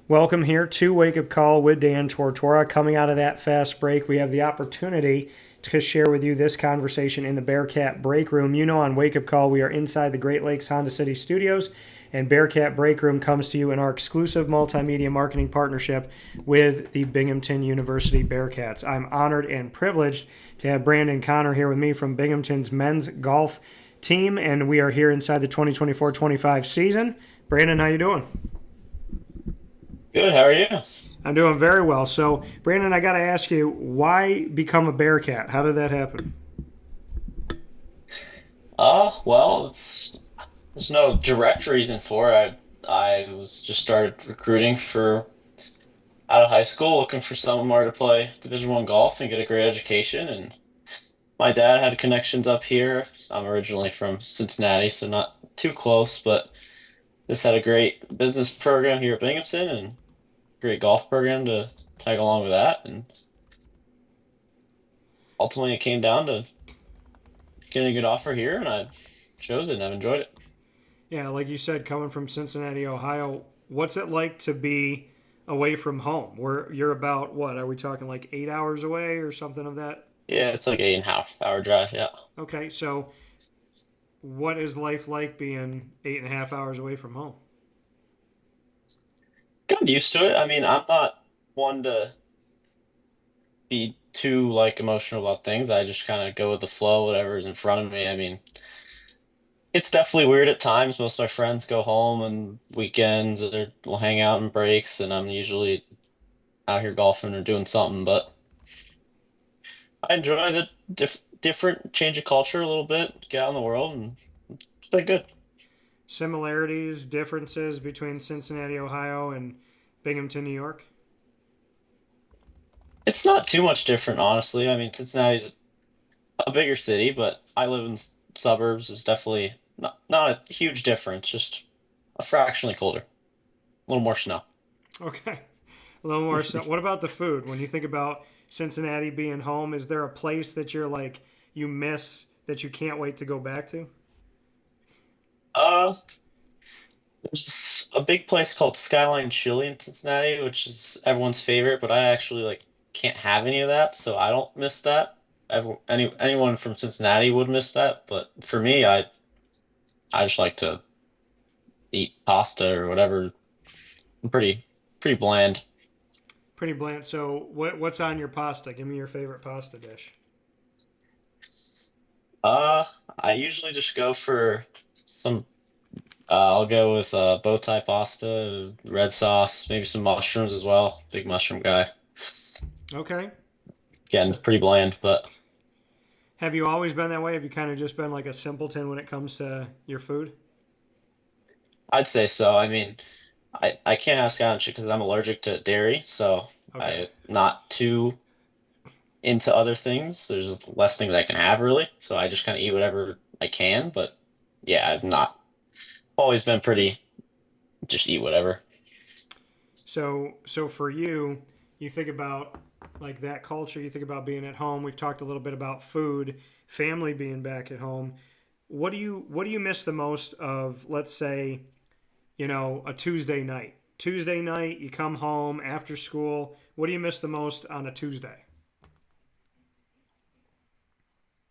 Welcome here to Wake Up Call with Dan Tortora. Coming out of that fast break, we have the opportunity to share with you this conversation in the Bearcat Breakroom. You know, on Wake Up Call, we are inside the Great Lakes Honda City Studios, and Bearcat Breakroom comes to you in our exclusive multimedia marketing partnership with the Binghamton University Bearcats. I'm honored and privileged to have Brandon Connor here with me from Binghamton's men's golf team, and we are here inside the 2024-25 season. Brandon, how you doing? Good. How are you? I'm doing very well. So, Brandon, I got to ask you, why become a Bearcat? How did that happen? Well, there's no direct reason for it. I was just started recruiting for out of high school, looking for somewhere to play Division One golf and get a great education. And my dad had connections up here. I'm originally from Cincinnati, so not too close, but this had a great business program here at Binghamton and great golf program to tag along with that. And ultimately, it came down to getting a good offer here, and I chose it and I've enjoyed it. Yeah, like you said, coming from Cincinnati, Ohio, what's it like to be away from home? Where you're about, what, are we talking like 8 hours away or something of that Yeah, nature? it's like 8.5 hour drive. Yeah. Okay, so what is life like being 8.5 hours away from home? Got used to it. I mean, I'm not one to be too like emotional about things. I just kind of go with the flow, whatever's in front of me. I mean, it's definitely weird at times. Most of my friends go home on weekends or we'll hang out in breaks, and I'm usually out here golfing or doing something. But I enjoy the different change of culture a little bit, get out in the world, and it's been good. Similarities, differences between Cincinnati, Ohio, and Binghamton, New York? It's not too much different, honestly. I mean, Cincinnati's a bigger city, but I live in suburbs. Is definitely not a huge difference, just a fractionally colder, a little more snow. Okay. A little more. So, what about the food? When you think about Cincinnati being home, is there a place that you're like you miss that you can't wait to go back to? Uh, there's a big place called Skyline Chili in Cincinnati, which is everyone's favorite, but I actually like can't have any of that, so I don't miss that. Anyone from Cincinnati would miss that, but for me, I just like to eat pasta or whatever. I'm pretty bland. Pretty bland. So, what's on your pasta? Give me your favorite pasta dish. Uh, I usually just go for some. I'll go with bow tie pasta, red sauce, maybe some mushrooms as well. Big mushroom guy. Okay. Again, So, pretty bland, but have you always been that way? Have you kind of just been like a simpleton when it comes to your food? I'd say so. I mean, I can't have scotch because I'm allergic to dairy, so Okay. I'm not too into other things. There's less things I can have really, so I just kind of eat whatever I can. But yeah, I've not always been pretty just eat whatever. So for you, you think about like that culture. You think about being at home. We've talked a little bit about food, family being back at home. What do you miss the most of? Let's say a Tuesday night. Tuesday night, you come home after school. What do you miss the most on a Tuesday?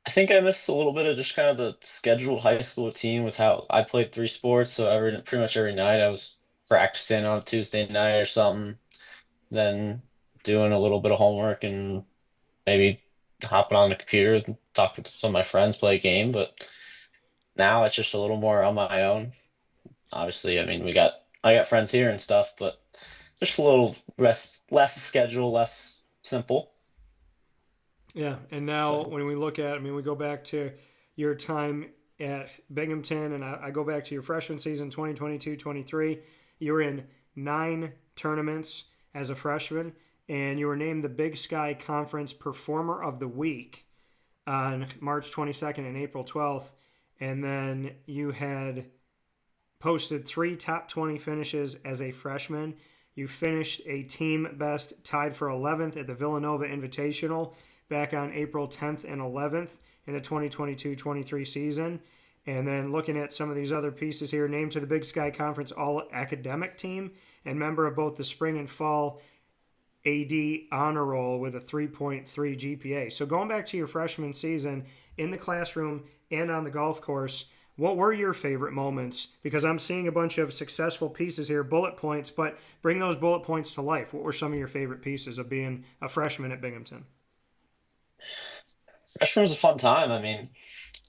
I think I missed a little bit of just kind of the scheduled high school routine with how I played three sports. So pretty much every night I was practicing on a Tuesday night or something, then doing a little bit of homework and maybe hopping on the computer and talk with some of my friends, play a game. But now it's just a little more on my own. Obviously, I mean, I got friends here and stuff, but just a little less schedule, less simple. Yeah, and now But when we look at, I mean, we go back to your time at Binghamton, and I go back to your freshman season, 2022-23. You were in 9 tournaments as a freshman, and you were named the Big Sky Conference Performer of the Week on March 22nd and April 12th. And then you had posted 3 top 20 finishes as a freshman. You finished a team best, tied for 11th at the Villanova Invitational back on April 10th and 11th in the 2022-23 season. And then looking at some of these other pieces here, named to the Big Sky Conference All Academic Team and member of both the spring and fall AD honor roll with a 3.3 GPA. So going back to your freshman season in the classroom and on the golf course, what were your favorite moments? Because I'm seeing a bunch of successful pieces here, bullet points, but bring those bullet points to life. What were some of your favorite pieces of being a freshman at Binghamton? Freshman was a fun time. I mean,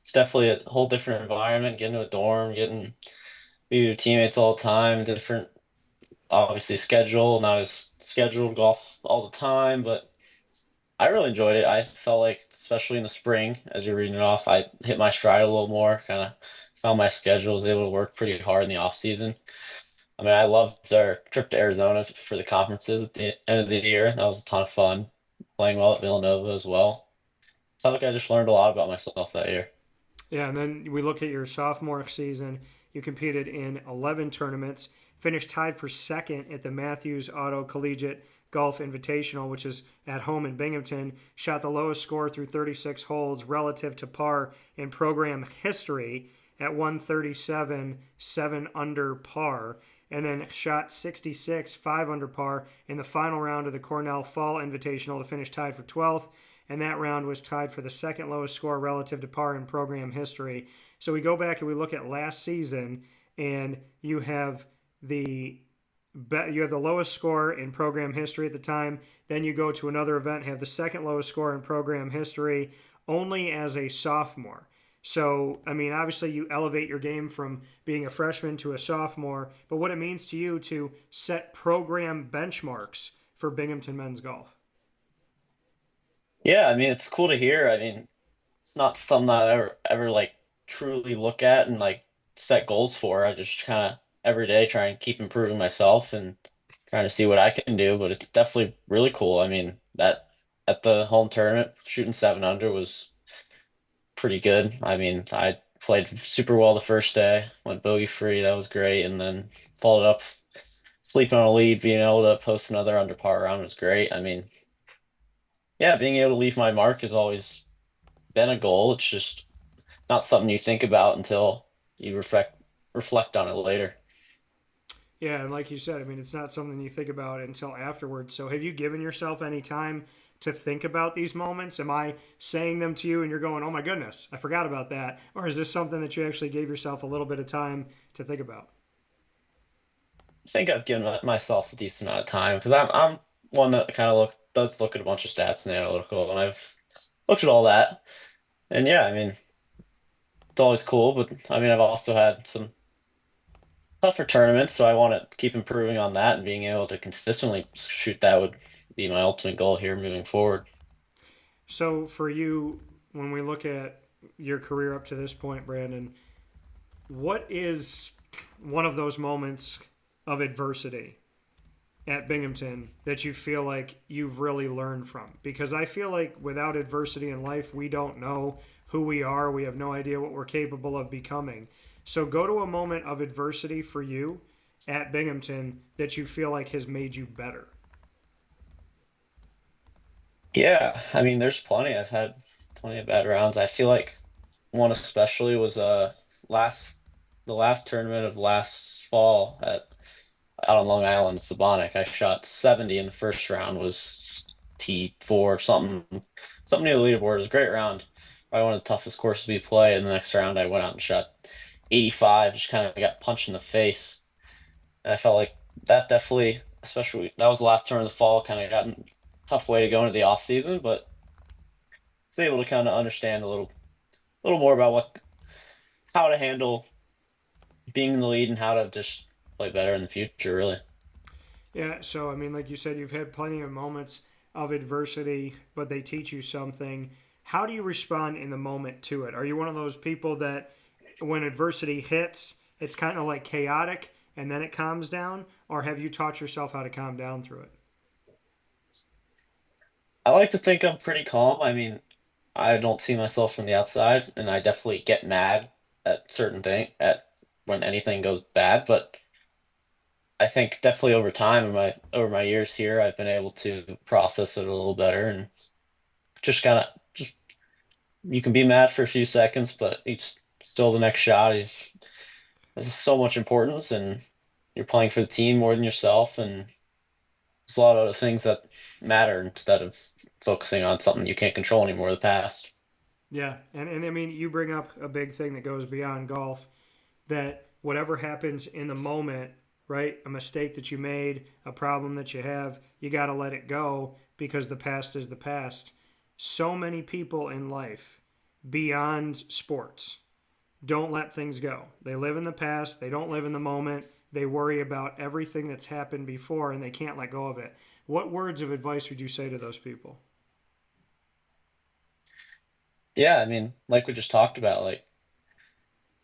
it's definitely a whole different environment, getting to a dorm, getting be with your teammates all the time, different obviously schedule, not as scheduled golf all the time, but I really enjoyed it. I felt like, especially in the spring, as you're reading it off, I hit my stride a little more, kind of found my schedule, was able to work pretty hard in the off season. I mean, I loved our trip to Arizona for the conferences at the end of the year. That was a ton of fun, playing well at Villanova as well. So I felt like I just learned a lot about myself that year. Yeah, and then we look at your sophomore season. You competed in 11 tournaments, finished tied for second at the Matthews Auto Collegiate Golf Invitational, which is at home in Binghamton. Shot the lowest score through 36 holes relative to par in program history at 137, 7 under par. And then shot 66, 5 under par in the final round of the Cornell Fall Invitational to finish tied for 12th, and that round was tied for the second lowest score relative to par in program history. So we go back and we look at last season, and the you have the lowest score in program history at the time. Then you go to another event, have the second lowest score in program history, only as a sophomore. So, I mean, obviously, you elevate your game from being a freshman to a sophomore, but what it means to you to set program benchmarks for Binghamton men's golf. Yeah, I mean, it's cool to hear. I mean, it's not something that I ever like truly look at and like set goals for. I just kind of every day try and keep improving myself and trying to see what I can do. But it's definitely really cool. I mean, that at the home tournament, shooting 7 under was pretty good. I mean, I played super well the first day, went bogey free. That was great. And then followed up sleeping on a lead, being able to post another under par round was great. I mean, yeah, being able to leave my mark has always been a goal. It's just not something you think about until you reflect on it later. Yeah, and like you said, I mean, it's not something you think about until afterwards. So, have you given yourself any time to think about these moments? Am I saying them to you and you're going, oh my goodness, I forgot about that? Or is this something that you actually gave yourself a little bit of time to think about? I think I've given myself a decent amount of time because I'm one that kind of does look at a bunch of stats and analytical, and I've looked at all that. And yeah, I mean, it's always cool, but I mean, I've also had some tougher tournaments, so I want to keep improving on that and being able to consistently shoot that would be my ultimate goal here moving forward. So, for you, when we look at your career up to this point, Brandon, what is one of those moments of adversity at Binghamton that you feel like you've really learned from? Because I feel like without adversity in life, we don't know who we are. We have no idea what we're capable of becoming. So go to a moment of adversity for you at Binghamton that you feel like has made you better. Yeah, I mean, there's plenty. I've had plenty of bad rounds. I feel like one especially was last the last tournament of last fall at out on Long Island, Sabonic. I shot 70 in the first round, was T4 something near the leaderboard. It was a great round. Probably one of the toughest courses we play. And the next round I went out and shot 85, just kind of got punched in the face. And I felt like that definitely, especially that was the last turn of the fall, kind of got a tough way to go into the off season, but was able to kind of understand a little more about what how to handle being in the lead and how to just play better in the future, really. Yeah, so I mean, like you said, you've had plenty of moments of adversity, but they teach you something. How do you respond in the moment to it? Are you one of those people that when adversity hits, it's kind of like chaotic and then it calms down? Or have you taught yourself how to calm down through it? I like to think I'm pretty calm. I mean, I don't see myself from the outside, and I definitely get mad at certain thing at when anything goes bad. But I think definitely over time, over my years here, I've been able to process it a little better and just kind of just you can be mad for a few seconds, but it's still the next shot is so much importance, and you're playing for the team more than yourself, and there's a lot of other things that matter instead of focusing on something you can't control anymore, the past. Yeah, and I mean, you bring up a big thing that goes beyond golf, that whatever happens in the moment, right? A mistake that you made, a problem that you have, you got to let it go because the past is the past. So many people in life beyond sports don't let things go. They live in the past, they don't live in the moment. They worry about everything that's happened before and they can't let go of it. What words of advice would you say to those people? Yeah, I mean, like we just talked about, like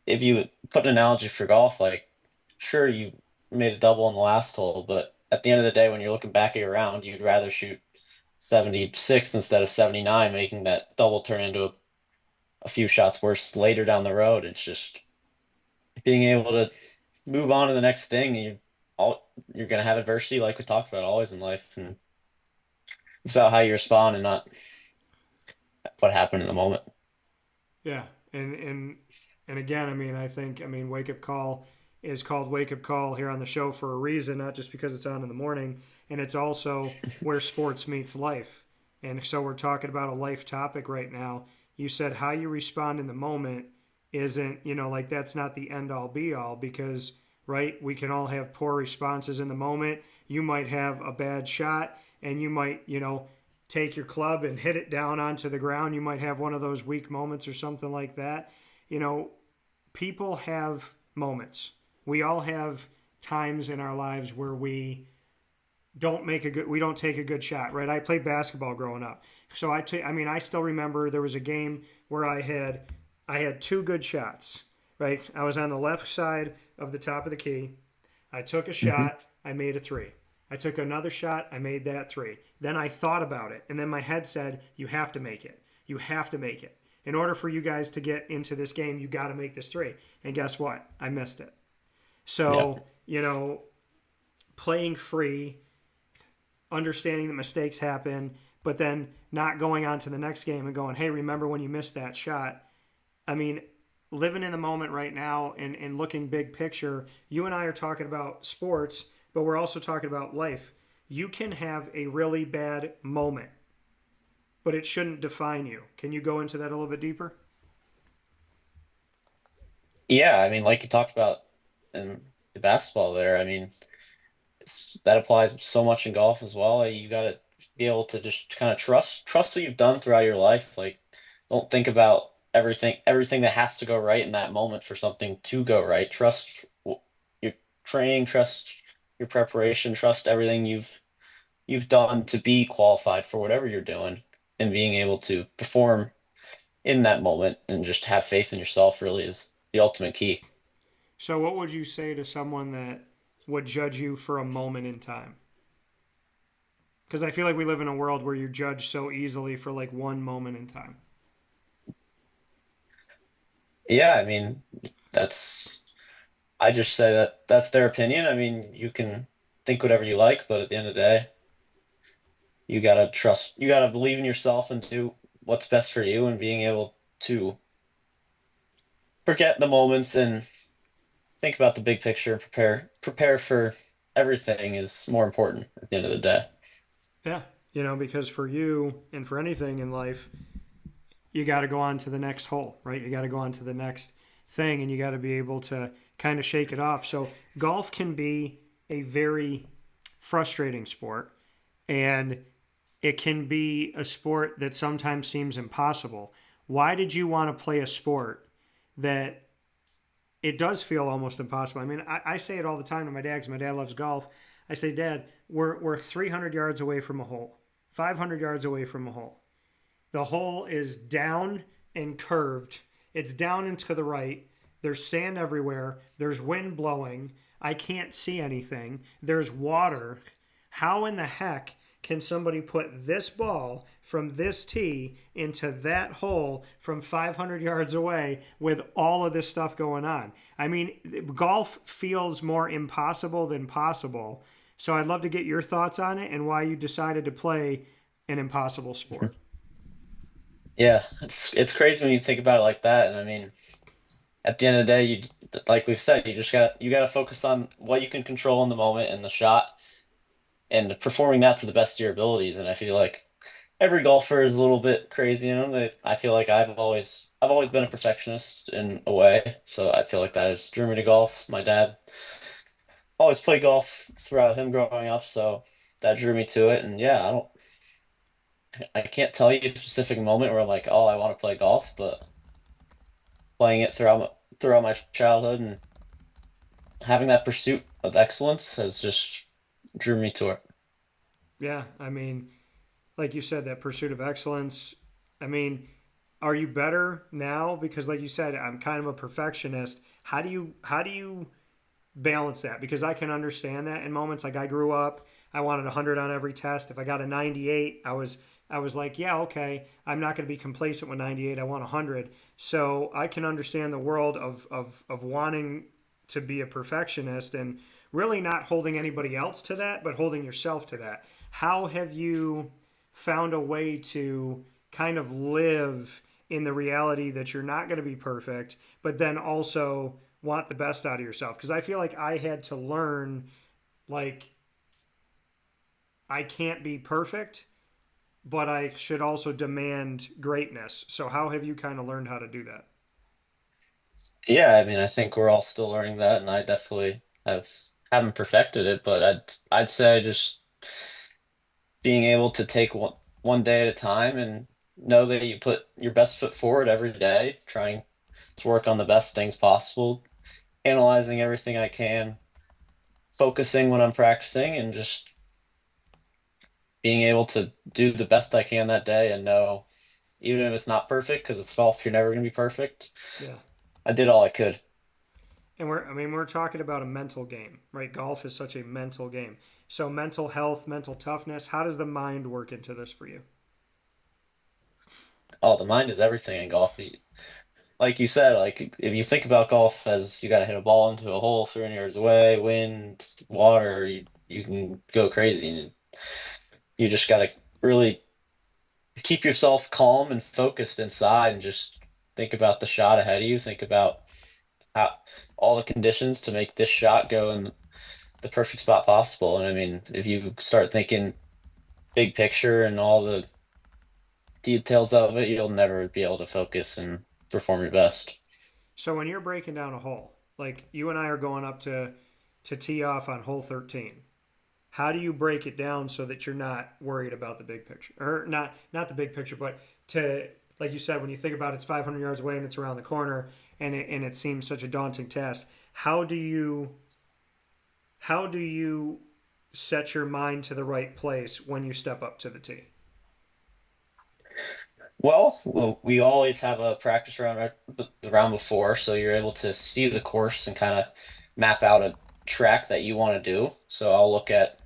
if you put an analogy for golf, like sure you made a double on the last hole, but at the end of the day, when you're looking back at your round, you'd rather shoot 76 instead of 79, making that double turn into a few shots worse later down the road. It's just being able to move on to the next thing. You're gonna have adversity, like we talked about, always in life, and it's about how you respond and not what happened in the moment. Yeah, and again, I mean, I mean, Wake Up Call is called Wake Up Call here on the show for a reason, not just because it's on in the morning, and it's also where sports meets life. And so we're talking about a life topic right now. You said how you respond in the moment isn't, like that's not the end all be all because, right, we can all have poor responses in the moment. You might have a bad shot and you might, take your club and hit it down onto the ground. You might have one of those weak moments or something like that. You know, people have moments. We all have times in our lives where we don't take a good shot, right? I played basketball growing up. So I mean, I still remember there was a game where I had two good shots, right? I was on the left side of the top of the key. I took a Hmm. shot, I made a three. I took another shot, I made that three. Then I thought about it, and then my head said, "You have to make it. You have to make it. In order for you guys to get into this game, you got to make this three." And guess what? I missed it. Yeah. So, playing free, understanding that mistakes happen, but then not going on to the next game and going, "Hey, remember when you missed that shot?" I mean, living in the moment right now and looking big picture, you and I are talking about sports, but we're also talking about life. You can have a really bad moment, but it shouldn't define you. Can you go into that a little bit deeper? Yeah, I mean, like you talked about in the basketball there, I mean, that applies so much in golf as well. You got to be able to just kind of trust what you've done throughout your life. Like, don't think about everything that has to go right in that moment for something to go right. Trust your training, trust your preparation, trust everything you've done to be qualified for whatever you're doing, and being able to perform in that moment and just have faith in yourself really is the ultimate key. So, what would you say to someone that would judge you for a moment in time? Because I feel like we live in a world where you're judged so easily for like one moment in time. Yeah, I mean, that's I just say that that's their opinion. I mean, you can think whatever you like, but at the end of the day, you gotta believe in yourself and do what's best for you, and being able to forget the moments and think about the big picture and prepare for everything is more important at the end of the day. Yeah. Because for you and for anything in life, you got to go on to the next hole, right? You got to go on to the next thing and you got to be able to kind of shake it off. So, golf can be a very frustrating sport and it can be a sport that sometimes seems impossible. Why did you want to play a sport that it does feel almost impossible? I mean, I say it all the time to my dad because my dad loves golf. I say, "Dad, we're 300 yards away from a hole, 500 yards away from a hole. The hole is down and curved. It's down and to the right. There's sand everywhere. There's wind blowing. I can't see anything. There's water. How in the heck can somebody put this ball from this tee into that hole from 500 yards away with all of this stuff going on?" I mean, golf feels more impossible than possible. So I'd love to get your thoughts on it and why you decided to play an impossible sport. Yeah, it's crazy when you think about it like that. And I mean, at the end of the day, like we've said, you got to focus on what you can control in the moment and the shot and performing that to the best of your abilities. And I feel like every golfer is a little bit crazy in them. I feel like I've always been a perfectionist in a way, so I feel like that has drew me to golf. My dad always played golf throughout him growing up, so that drew me to it. And yeah, I can't tell you a specific moment where I'm like, oh, I want to play golf, but playing it throughout my childhood and having that pursuit of excellence has just drew me to it. Yeah, I mean, like you said, that pursuit of excellence. I mean, are you better now? Because, like you said, I'm kind of a perfectionist. How do you balance that? Because I can understand that in moments. Like I grew up, I wanted 100 on every test. If I got a 98, I was like, yeah, okay, I'm not going to be complacent with 98. I want 100. So I can understand the world of wanting to be a perfectionist and really not holding anybody else to that, but holding yourself to that. How have you found a way to kind of live in the reality that you're not going to be perfect, but then also want the best out of yourself? Because I feel like I had to learn, like, I can't be perfect, but I should also demand greatness. So, how have you kind of learned how to do that? Yeah, I mean, I think we're all still learning that, and I definitely haven't perfected it, but I'd say just being able to take one day at a time and know that you put your best foot forward every day, trying to work on the best things possible, analyzing everything I can, focusing when I'm practicing, and just being able to do the best I can that day and know, even if it's not perfect, because it's golf, you're never going to be perfect. Yeah. I did all I could. And we're talking about a mental game, right? Golf is such a mental game. So, mental health, mental toughness, how does the mind work into this for you? Oh, the mind is everything in golf. Like you said, like if you think about golf as you got to hit a ball into a hole 300 yards away, wind, water, you can go crazy. And you just got to really keep yourself calm and focused inside and just think about the shot ahead of you. Think about how all the conditions to make this shot go in the perfect spot possible. And I mean, if you start thinking big picture and all the details of it, you'll never be able to focus and perform your best. So, when you're breaking down a hole, like you and I are going up to tee off on hole 13, how do you break it down so that you're not worried about the big picture, or not the big picture, but to, like you said, when you think about it's 500 yards away and it's around the corner, and it seems such a daunting task. How do you set your mind to the right place when you step up to the tee? Well, we always have a practice round right the round before, so you're able to see the course and kind of map out a track that you want to do. So I'll look at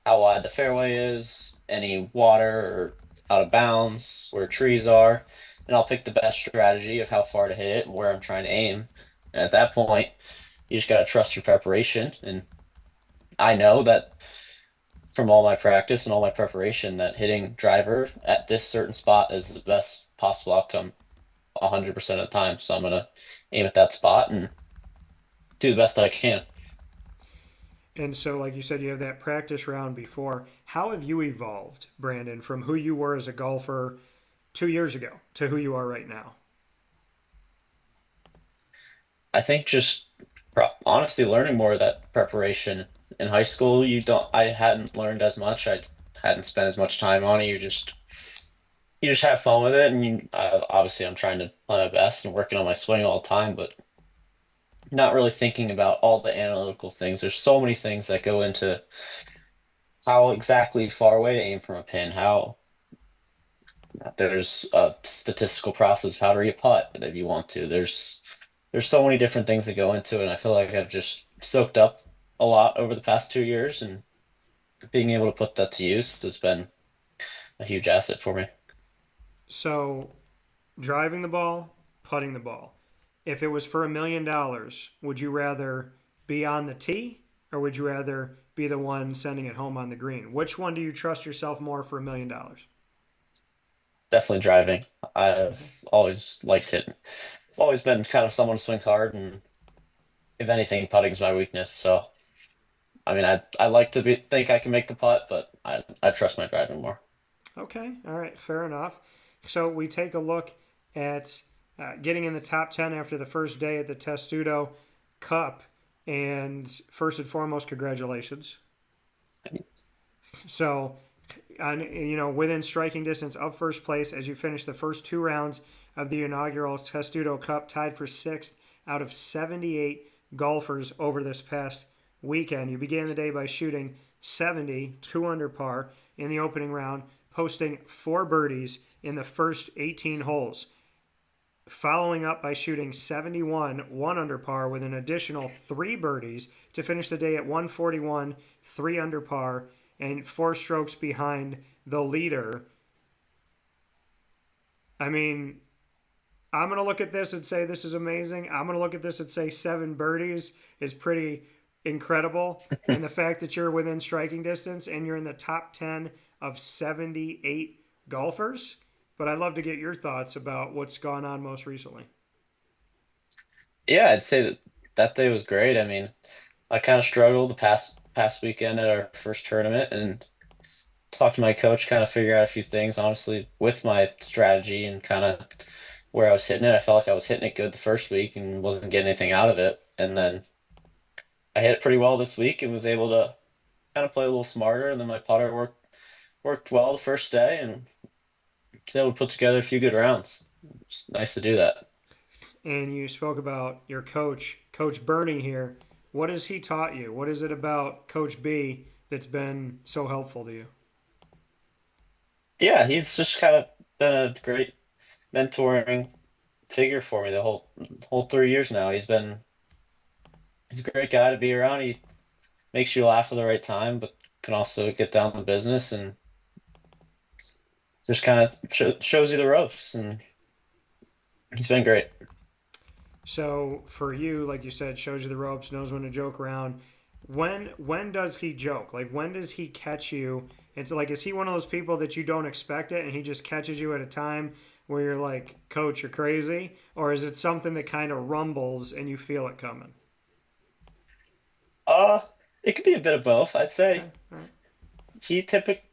how wide the fairway is, any water or out of bounds, where trees are, and I'll pick the best strategy of how far to hit it and where I'm trying to aim. And at that point, you just got to trust your preparation. And I know that from all my practice and all my preparation that hitting driver at this certain spot is the best possible outcome 100% of the time. So I'm gonna aim at that spot and do the best that I can. And so, like you said, you have that practice round before. How have you evolved, Brandon, from who you were as a golfer 2 years ago to who you are right now? I think just honestly learning more of that preparation in high school, I hadn't learned as much. I hadn't spent as much time on it. You just have fun with it, and obviously I'm trying to play my best and working on my swing all the time, but not really thinking about all the analytical things. There's so many things that go into how exactly far away to aim from a pin, how there's a statistical process of how to re-putt if you want to. There's so many different things that go into it, and I feel like I've just soaked up a lot over the past 2 years, and being able to put that to use has been a huge asset for me. So, driving the ball, putting the ball. If it was for $1 million, would you rather be on the tee or would you rather be the one sending it home on the green? Which one do you trust yourself more for $1 million? Definitely driving. Okay. I've always liked hitting. always been kind of someone who swings hard, and if anything, putting's my weakness. So I mean, I like to think I can make the putt, but I trust my driving more. Okay, all right, fair enough. So we take a look at getting in the top 10 after the first day at the Testudo Cup. And first and foremost, congratulations. So, within striking distance of first place as you finish the first two rounds of the inaugural Testudo Cup, tied for sixth out of 78 golfers over this past weekend. You began the day by shooting 70, two under par in the opening round, posting four birdies in the first 18 holes, following up by shooting 71, one under par, with an additional three birdies to finish the day at 141, three under par, and four strokes behind the leader. I mean, I'm going to look at this and say this is amazing. I'm going to look at this and say seven birdies is pretty incredible. And the fact that you're within striking distance and you're in the top 10 of 78 golfers. But I'd love to get your thoughts about what's gone on most recently. Yeah, I'd say that that day was great. I mean, I kind of struggled the past weekend at our first tournament, and talked to my coach, kind of figure out a few things, honestly, with my strategy and kind of where I was hitting it. I felt like I was hitting it good the first week and wasn't getting anything out of it. And then I hit it pretty well this week and was able to kind of play a little smarter. And then my putter worked well the first day and was able to put together a few good rounds. It's nice to do that. And you spoke about your coach, Coach Bernie here. What has he taught you? What is it about Coach B that's been so helpful to you? Yeah, he's just kind of been a great mentoring figure for me the whole 3 years now. He's a great guy to be around. He makes you laugh at the right time, but can also get down to business and just kind of shows you the ropes. And he's been great. So for you, like you said, shows you the ropes, knows when to joke around. When does he joke? Like when does he catch you? It's like is he one of those people that you don't expect it and he just catches you at a time where you're like, Coach, you're crazy? Or is it something that kind of rumbles and you feel it coming? Uh, it could be a bit of both. I'd Okay, say all right. he typically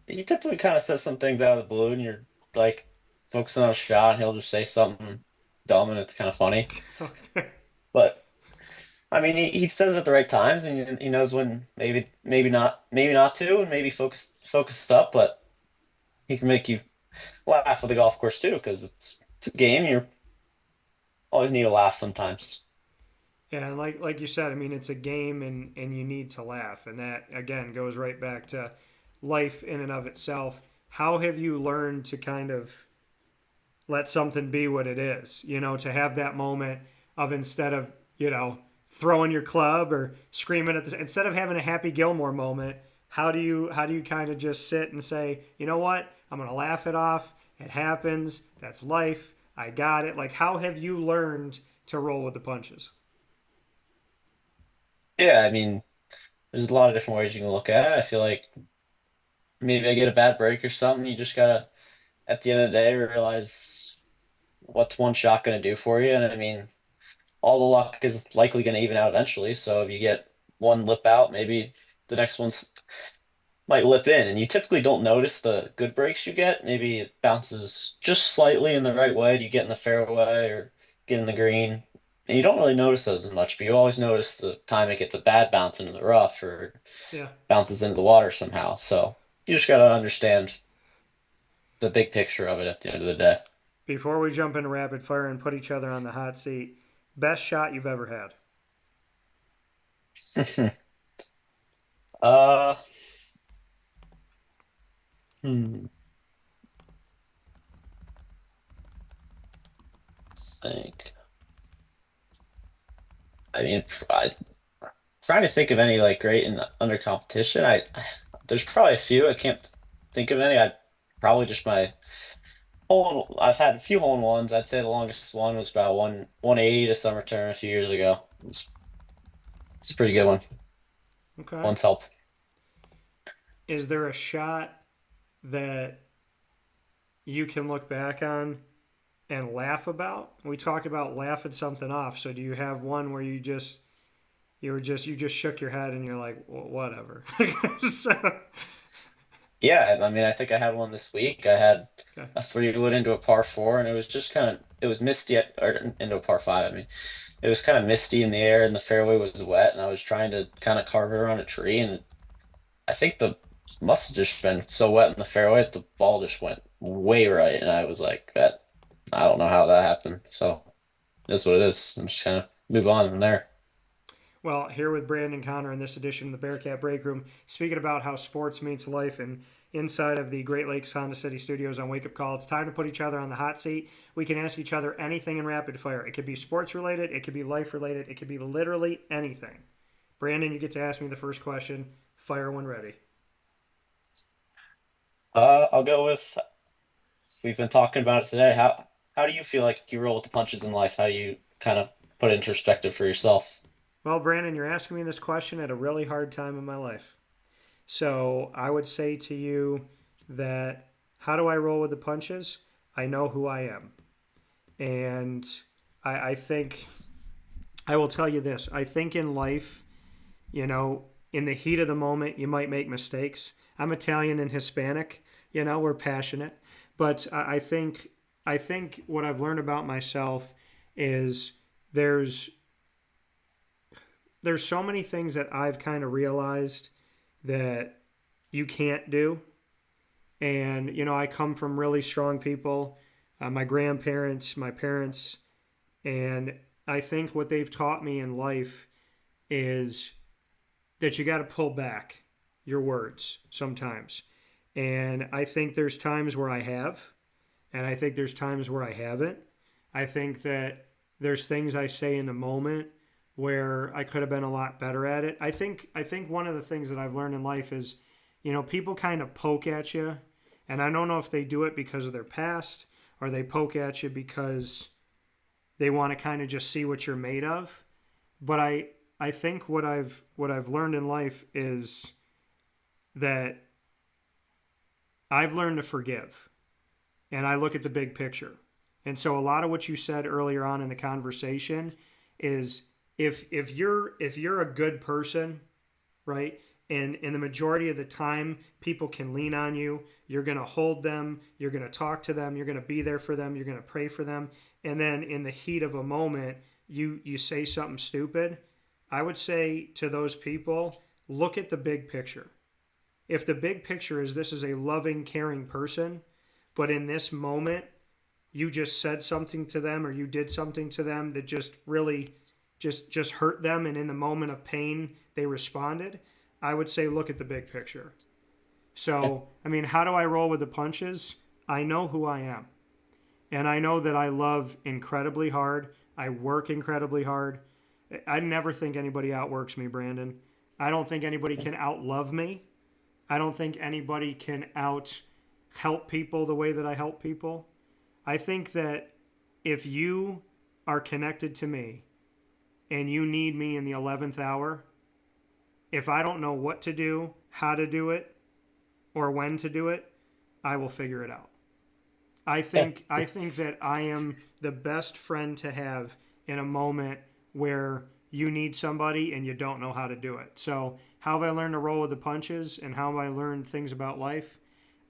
he typically kind of says some things out of the blue, and you're like focusing on a shot, and he'll just say something dumb, and it's kind of funny. Okay. But I mean, he says it at the right times, and he knows when maybe not to, and maybe focus up. But he can make you laugh at the golf course too, because it's a game. You always need to laugh sometimes. Yeah, and like you said, I mean, it's a game, and you need to laugh, and that again goes right back to life in and of itself. How have you learned to kind of let something be what it is? To have that moment of instead of throwing your club or screaming at the instead of having a Happy Gilmore moment. How do you kind of just sit and say, you know what? I'm gonna laugh it off. It happens. That's life. I got it. Like, how have you learned to roll with the punches? Yeah, I mean, there's a lot of different ways you can look at it. I feel like maybe I get a bad break or something. You just gotta, at the end of the day, realize what's one shot gonna do for you. And I mean, all the luck is likely gonna even out eventually. So if you get one lip out, maybe the next one's might lip in. And you typically don't notice the good breaks you get. Maybe it bounces just slightly in the right way. Do you get in the fairway or get in the green? And you don't really notice those as much, but you always notice the time it gets a bad bounce into the rough or Yeah. bounces into the water somehow. So you just gotta understand the big picture of it at the end of the day. Before we jump into rapid fire and put each other on the hot seat, best shot you've ever had. Uh, hmm. Let's think. I mean, I trying to think of any like great and under competition. There's probably a few. I can't think of any. I probably just my I've had a few hole in ones. I'd say the longest one was about 180 to summer turn a few years ago. It's a pretty good one. Okay. One's help. Is there a shot that you can look back on and laugh about? We talked about laughing something off. So do you have one where you just shook your head and you're like, whatever. So, Yeah, I mean, I think I had one this week. I had okay. a three wood into a par four, and it was just kind of it was misty or into a par five. I mean, it was kind of misty in the air, and the fairway was wet, and I was trying to kind of carve it around a tree, and I think the must have just been so wet in the fairway that the ball just went way right, and I was like, that I don't know how that happened. So that's what it is. I'm just kind of move on from there. Well, here with Brandon Connor in this edition of the Bearcat Breakroom, speaking about how sports meets life and inside of the Great Lakes Honda City Studios on Wake Up Call. It's time to put each other on the hot seat. We can ask each other anything in rapid fire. It could be sports related, it could be life related, it could be literally anything. Brandon, you get to ask me the first question. Fire when ready. I'll go with we've been talking about it today. How do you feel like you roll with the punches in life? How do you kind of put it in perspective for yourself? Well, Brandon, you're asking me this question at a really hard time in my life. So I would say to you that how do I roll with the punches? I know who I am. And I think I will tell you this. I think in life, you know, in the heat of the moment, you might make mistakes. I'm Italian and Hispanic. We're passionate, but I think what I've learned about myself is there's there's so many things that I've kind of realized that you can't do. And I come from really strong people, my grandparents, my parents, and I think what they've taught me in life is that you got to pull back your words sometimes. And I think there's times where I have, and I think there's times where I haven't. I think that there's things I say in the moment where I could have been a lot better at it. I think one of the things that I've learned in life is, people kind of poke at you, and I don't know if they do it because of their past or they poke at you because they want to kind of just see what you're made of. But I think what I've learned in life is that I've learned to forgive, and I look at the big picture. And so a lot of what you said earlier on in the conversation is if you're a good person, right? And in the majority of the time, people can lean on you. You're going to hold them. You're going to talk to them. You're going to be there for them. You're going to pray for them. And then in the heat of a moment, you say something stupid. I would say to those people, look at the big picture. If the big picture is this is a loving, caring person, but in this moment, you just said something to them or you did something to them that just really just hurt them, and in the moment of pain they responded, I would say look at the big picture. Yeah, So, I mean, how do I roll with the punches? I know who I am. And I know that I love incredibly hard. I work incredibly hard. I never think anybody outworks me, Brandon. I don't think anybody can outlove me. I don't think anybody can out help people the way that I help people. I think that if you are connected to me and you need me in the 11th hour, if I don't know what to do, how to do it, or when to do it, I will figure it out. I yeah, think I think that I am the best friend to have in a moment where you need somebody and you don't know how to do it. So, how have I learned to roll with the punches and how have I learned things about life?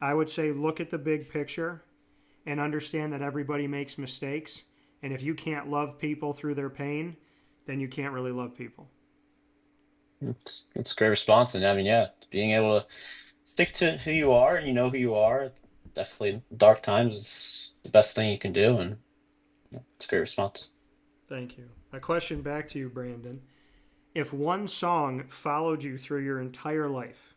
I would say look at the big picture and understand that everybody makes mistakes. And if you can't love people through their pain, then you can't really love people. it's a great response, and I mean, yeah, being able to stick to who you are and you know who you are, definitely dark times is the best thing you can do, and yeah, it's a great response. Thank you. A question back to you, Brandon. If one song followed you through your entire life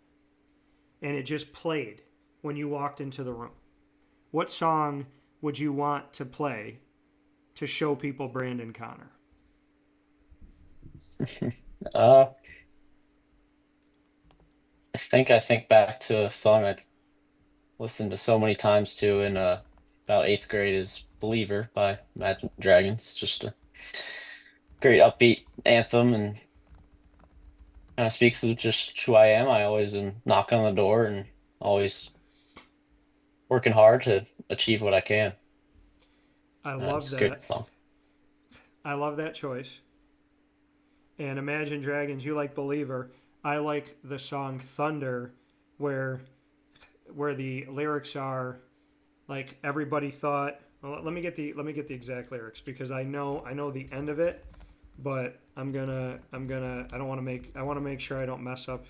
and it just played when you walked into the room, what song would you want to play to show people Brandon Connor? Uh, I think back to a song I listened to so many times too in about eighth grade is "Believer" by Imagine Dragons. Just a great upbeat anthem and kind of speaks of just who I am. I always am knocking on the door and always working hard to achieve what I can. I love It's a good that. song. I love that choice. And Imagine Dragons, you like Believer. I like the song Thunder, where the lyrics are like everybody thought. Well, let me get the exact lyrics because I know the end of it, but I don't want to make I want to make sure I don't mess up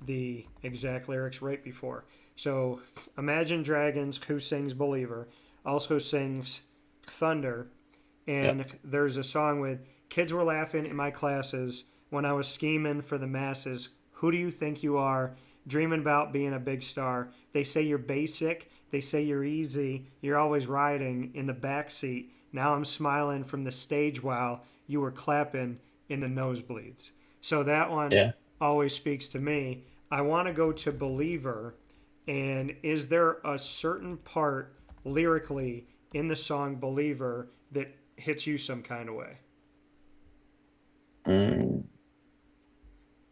the exact lyrics right before. So Imagine Dragons, who sings Believer, also sings Thunder, Yep. and there's a song with kids were laughing in my classes when I was scheming for the masses. Who do you think you are? Dreaming about being a big star. They say you're basic. They say you're easy. You're always riding in the back seat. Now I'm smiling from the stage while you were clapping in the nosebleeds. So that one Yeah. always speaks to me. I want to go to Believer. And is there a certain part lyrically in the song Believer that hits you some kind of way? Mm,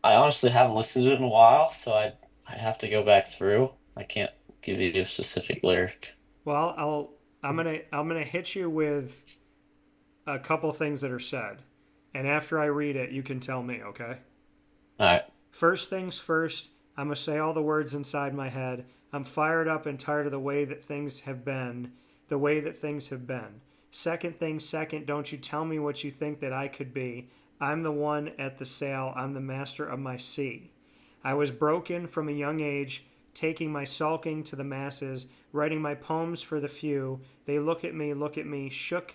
I honestly haven't listened to it in a while, so I'd have to go back through. I can't give you a specific lyric. Well, I'm gonna hit you with a couple things that are said, and after I read it, you can tell me, okay? All right. First things first, I'm gonna say all the words inside my head. I'm fired up and tired of the way that things have been, the way that things have been. Second thing second, don't you tell me what you think that I could be. I'm the one at the sail, I'm the master of my sea. I was broken from a young age, taking my sulking to the masses, writing my poems for the few. They look at me, shook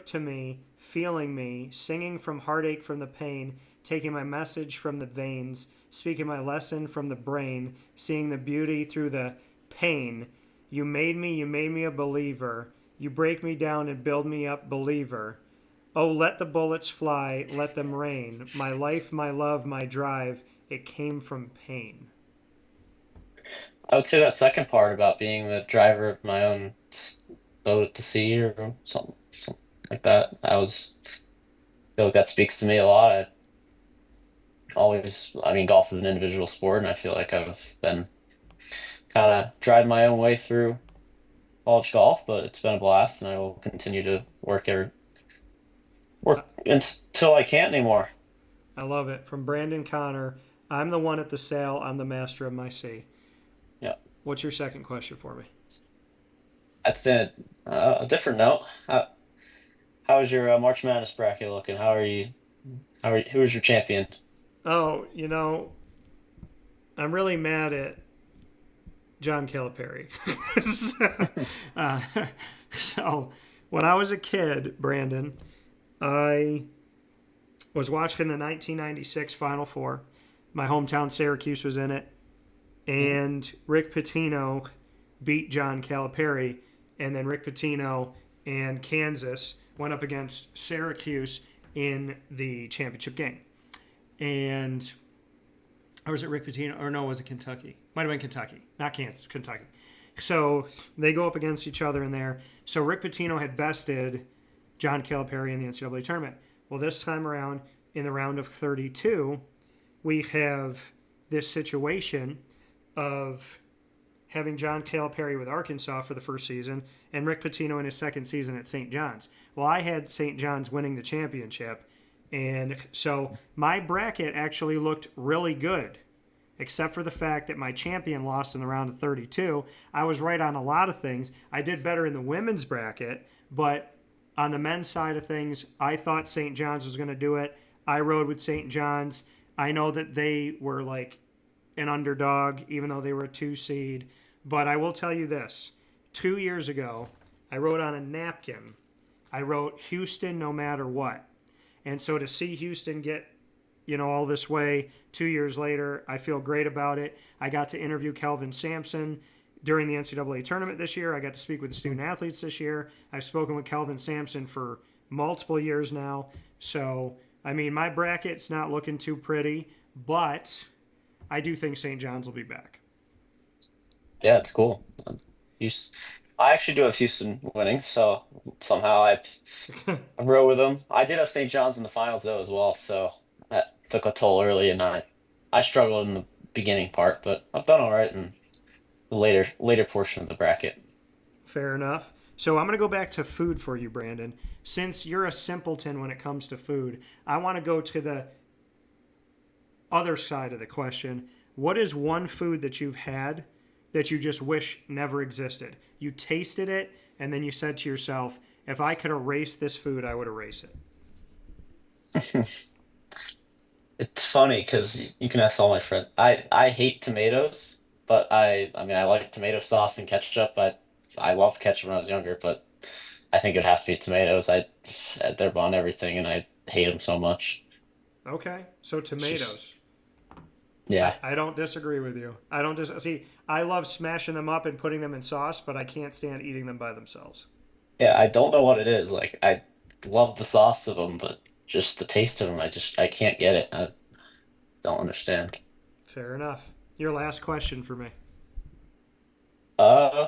to me, feeling me, singing from heartache from the pain, taking my message from the veins, speaking my lesson from the brain, seeing the beauty through the pain. You made me a believer. You break me down and build me up, believer. Oh, let the bullets fly, let them rain. My life, my love, my drive, it came from pain. I would say that second part about being the driver of my own boat at the sea or something like that. I feel like that speaks to me a lot. I mean, golf is an individual sport, and I feel like I've been kind of tried my own way through college golf, but it's been a blast, and I will continue to I, work until I can't anymore. I love it. From Brandon Connor, I'm the one at the sail, I'm the master of my sea. Yeah, What's your second question for me? that's a different note. How is your March Madness bracket looking? Who is your champion? Oh, I'm really mad at John Calipari. so, uh, so, when I was a kid, Brandon, I was watching the 1996 Final Four. My hometown Syracuse was in it, Mhm. and Rick Pitino beat John Calipari, and then Rick Pitino and Kansas went up against Syracuse in the championship game. And or was it Rick Pitino? Or no, was it Kentucky? Might have been Kentucky, not Kansas, Kentucky. So they go up against each other in there. So Rick Pitino had bested John Calipari in the NCAA tournament. Well, this time around, in the round of 32, we have this situation of having John Calipari with Arkansas for the first season and Rick Pitino in his second season at St. John's. Well, I had St. John's winning the championship, and so my bracket actually looked really good, except for the fact that my champion lost in the round of 32. I was right on a lot of things. I did better in the women's bracket, but on the men's side of things, I thought St. John's was going to do it. I rode with St. John's. I know that they were like an underdog, even though they were a two seed. But I will tell you this 2 years ago, I wrote on a napkin, I wrote Houston no matter what. And so to see Houston get, all this way 2 years later, I feel great about it. I got to interview Kelvin Sampson during the NCAA tournament this year. I got to speak with the student athletes this year. I've spoken with Kelvin Sampson for multiple years now. So, I mean, my bracket's not looking too pretty, but I do think St. John's will be back. Yeah, it's cool. I actually do have Houston winning, so somehow I rode with them. I did have St. John's in the finals though as well, so that took a toll early, and I struggled in the beginning part, but I've done all right in the later portion of the bracket. Fair enough. So I'm going to go back to food for you, Brandon. Since you're a simpleton when it comes to food, I want to go to the other side of the question. What is one food that you've had that you just wish never existed? You tasted it and then you said to yourself, if I could erase this food, I would erase it. It's funny because you can ask all my friends. I hate tomatoes, but I mean I like tomato sauce and ketchup. I loved ketchup when I was younger, but I think it'd have to be tomatoes. They're on everything, and I hate them so much. Okay, so It's just tomatoes. yeah, I don't disagree with you. I don't see. I love smashing them up and putting them in sauce, but I can't stand eating them by themselves. yeah. I don't know what it is. Like I love the sauce of them, but just the taste of them, I can't get it. I don't understand. Fair enough. Your last question for me. Uh,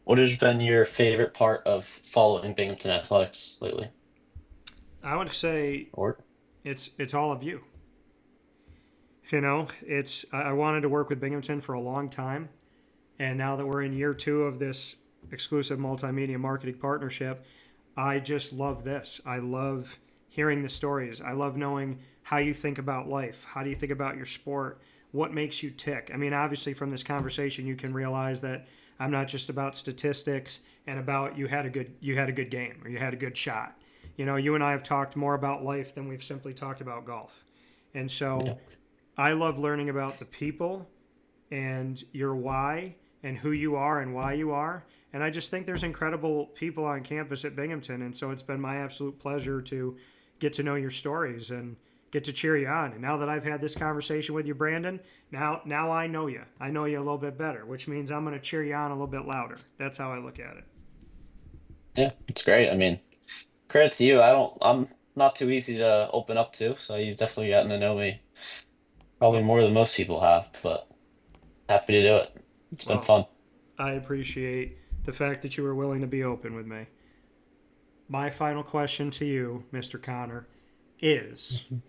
what has been your favorite part of following Binghamton athletics lately? I would say Or it's all of you. You know, it's I wanted to work with Binghamton for a long time, and now that we're in year two of this exclusive multimedia marketing partnership, I just love this. I love hearing the stories. I love knowing how you think about life. How do you think about your sport? What makes you tick? I mean, obviously, from this conversation, you can realize that I'm not just about statistics and about you had a good game or you had a good shot. You know, you and I have talked more about life than we've simply talked about golf. And yeah, so I love learning about the people and your why and who you are and why you are. And I just think there's incredible people on campus at Binghamton. And so it's been my absolute pleasure to get to know your stories and get to cheer you on. And now that I've had this conversation with you, Brandon, now I know you. I know you a little bit better, which means I'm going to cheer you on a little bit louder. That's how I look at it. yeah, it's great. I mean, credit to you. I'm not too easy to open up to, so you've definitely gotten to know me probably Well, more than most people have, but happy to do it. It's been well, fun. I appreciate the fact that you were willing to be open with me. My final question to you, Mr. Connor, is Mhm.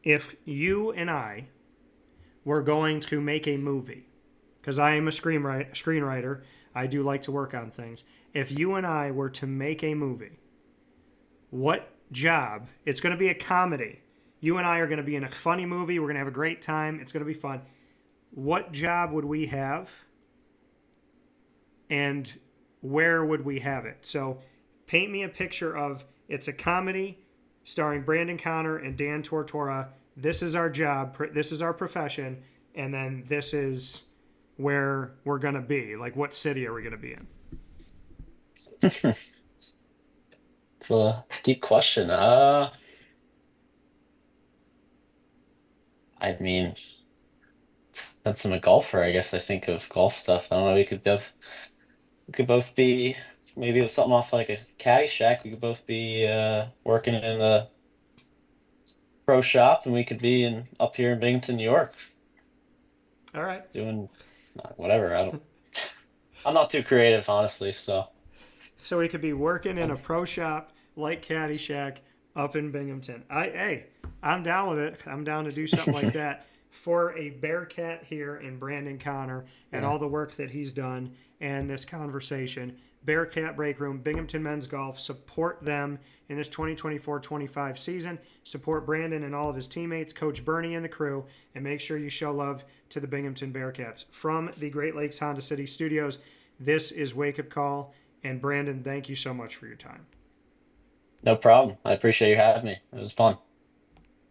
if you and I were going to make a movie, because I am a screenwriter, I do like to work on things. If you and I were to make a movie, what job? It's going to be a comedy. You and I are going to be in a funny movie. We're going to have a great time. It's going to be fun. What job would we have and where would we have it? So paint me a picture of it's a comedy starring Brandon Connor and Dan Tortora. This is our job. This is our profession. And then this is where we're going to be. Like, what city are we going to be in? It's a deep question. I mean, since I'm a golfer, I guess I think of golf stuff. I don't know. We could both be maybe it was something off like a caddy shack. We could both be working in a pro shop, and we could be in up here in Binghamton, New York, All right. doing whatever. I'm not too creative, honestly. So So we could be working in um, a pro shop like Caddyshack up in Binghamton. I'm down with it. I'm down to do something like that for a Bearcat here in Brandon Connor and yeah, all the work that he's done and this conversation. Bearcat Breakroom, Binghamton Men's Golf, support them in this 2024-25 season. Support Brandon and all of his teammates, Coach Bernie and the crew, and make sure you show love to the Binghamton Bearcats. From the Great Lakes Honda City Studios, this is Wake Up Call. And Brandon, thank you so much for your time. no problem. I appreciate you having me. It was fun.